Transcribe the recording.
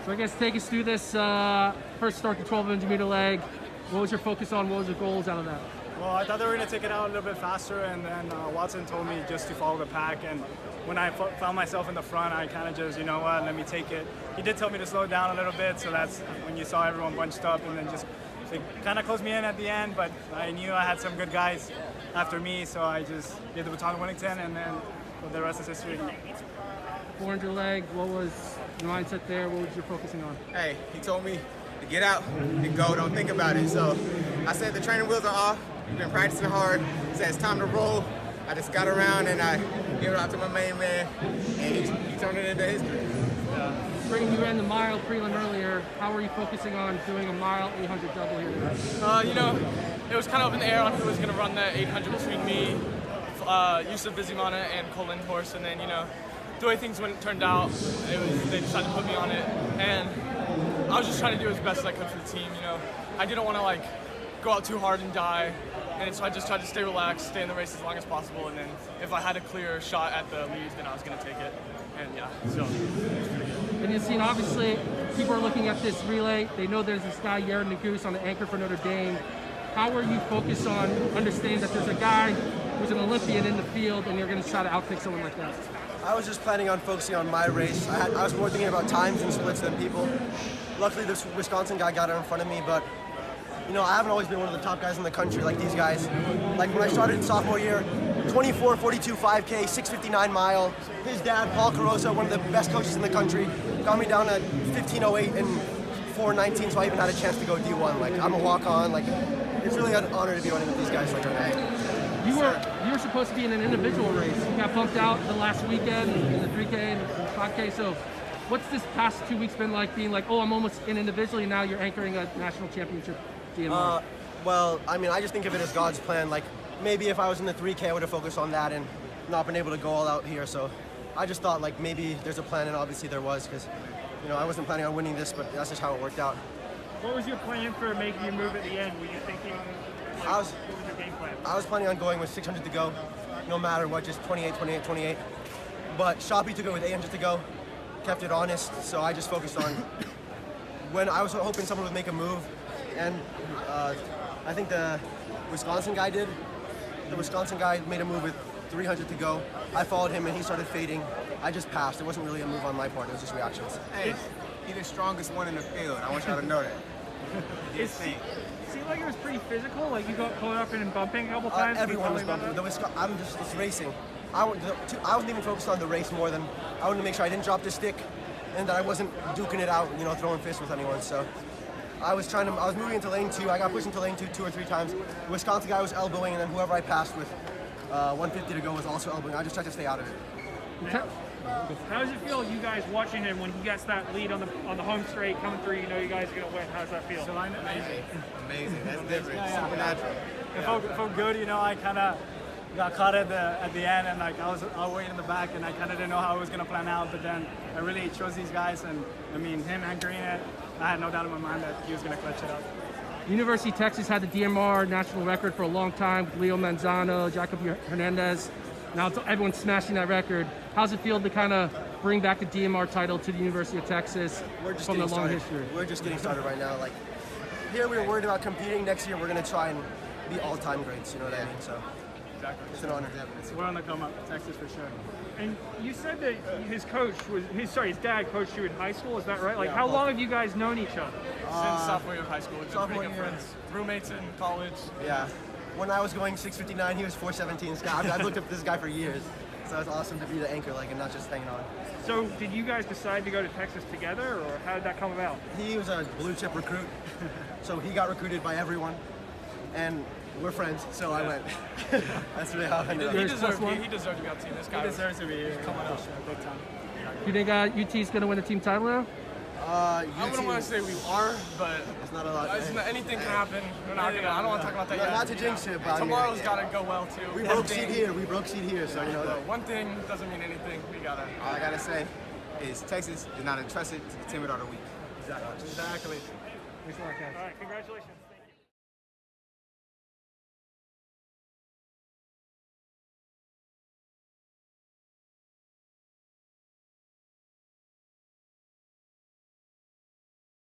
So I guess take us through this first start, the 1,200 meter leg. What was your focus on? What was your goals out of that? Well, I thought they were going to take it out a little bit faster, and then Watson told me just to follow the pack. And when I found myself in the front, I kind of just, you know what, let me take it. He did tell me to slow down a little bit, so that's when you saw everyone bunched up, and then just they kind of closed me in at the end. But I knew I had some good guys after me, so I just gave the baton to Wellington, and then the rest is history. 400 leg, what was your mindset there? What was you focusing on? Hey, he told me to get out and go, don't think about it. So I said the training wheels are off. We've been practicing hard. He said it's time to roll. I just got around and I gave it out to my main man, and he turned it into history. Bringing you ran the mile prelim earlier, how were you focusing on doing a mile 800 double here today? You know, it was kind of up in the air on who was going to run that 800 between me, Yusuf Bizimana, and Colin Horse, and then, you know, the way things turned out, they decided to put me on it, and I was just trying to do as best as I could for the team. You know, I didn't want to like go out too hard and die, and so I just tried to stay relaxed, stay in the race as long as possible, and then if I had a clear shot at the lead, then I was going to take it, and yeah, so. And you've seen, obviously, people are looking at this relay. They know there's this guy, Yaron Naguse, on the anchor for Notre Dame. How are you focused on understanding that there's a guy who's an Olympian in the field, and you're going to try to outpick someone like that? I was just planning on focusing on my race. I was more thinking about times and splits than people. Luckily, this Wisconsin guy got out in front of me, but you know, I haven't always been one of the top guys in the country like these guys. Like when I started sophomore year, 24, 42, 5K, 6:59 mile. His dad, Paul Carosa, one of the best coaches in the country, got me down at 15:08 and 4:19, so I even had a chance to go D1. Like I'm a walk-on. Like it's really an honor to be running with these guys like today. You were supposed to be in an individual race. You got bumped out the last weekend in the 3K and the 5K. So what's this past 2 weeks been like, being like, oh, I'm almost in individually, now you're anchoring a national championship DMR? Well, I mean, I just think of it as God's plan. Like maybe if I was in the 3K, I would have focused on that and not been able to go all out here. So I just thought like maybe there's a plan, and obviously there was, because you know I wasn't planning on winning this, but that's just how it worked out. What was your plan for making your move at the end? Were you thinking, like, what was your game plan? I was planning on going with 600 to go, no matter what, just 28, 28, 28. But Shoppy took it with 800 to go, kept it honest, so I just focused on when I was hoping someone would make a move, and I think the Wisconsin guy did. The Wisconsin guy made a move with 300 to go. I followed him and he started fading. I just passed. It wasn't really a move on my part, it was just reactions. Hey, he's the strongest one in the field. I want y'all to know that. It seemed like it was pretty physical, like you got caught up in bumping a couple times. Everyone was bumping. It's racing. I wasn't even focused on the race more than I wanted to make sure I didn't drop the stick and that I wasn't duking it out, you know, throwing fists with anyone. So I was moving into lane 2. I got pushed into lane 2 2 or 3 times. The Wisconsin guy was elbowing, and then whoever I passed with 150 to go was also elbowing. I just tried to stay out of it. Yeah. How does it feel, you guys watching him when he gets that lead on the home straight coming through? You know you guys are gonna win. How does that feel? Amazing. Amazing. That's different. Yeah. Supernatural. It felt good, you know. I kind of got caught at the end, and like I was way in the back, and I kind of didn't know how it was gonna plan out. But then I really chose these guys, and I mean him anchoring it, I had no doubt in my mind that he was gonna clutch it up. University of Texas had the DMR national record for a long time with Leo Manzano, Jacob Hernandez. Now everyone's smashing that record. How's it feel to kind of bring back the DMR title to the University of Texas from the long history? We're just getting started right now. Like here we were worried about competing. Next year we're going to try and be all-time greats, you know what I mean? So Exactly. it's an honor. We're on the come up, Texas for sure. And you said that his dad coached you in high school, is that right? Like, Yeah, how long have you guys known each other? Since sophomore year of high school, we've been sophomore pretty good year. friends. Roommates in college. Yeah. When I was going 6:59, he was 4:17. I've looked up this guy for years. So it's awesome to be the anchor, like, and not just hanging on. So did you guys decide to go to Texas together, or how did that come about? He was a blue chip recruit, so he got recruited by everyone, and we're friends, so I went. That's really how I ended up. He deserved to be on the team. This guy He deserves to be here. coming up. Big time. Do you think UT's going to win a team title now? I wouldn't want to say we are, but It's not a lot. anything can happen. We're not gonna. I don't want to talk about that yet. Not to jinx it, but I mean, Tomorrow's gotta go well too. we broke seed here. We broke seed here, so you know that. One thing doesn't mean anything. We gotta. All I gotta say is Texas is not entrusted to the timid or the weak. Exactly. Thanks a lot, guys. All right, congratulations.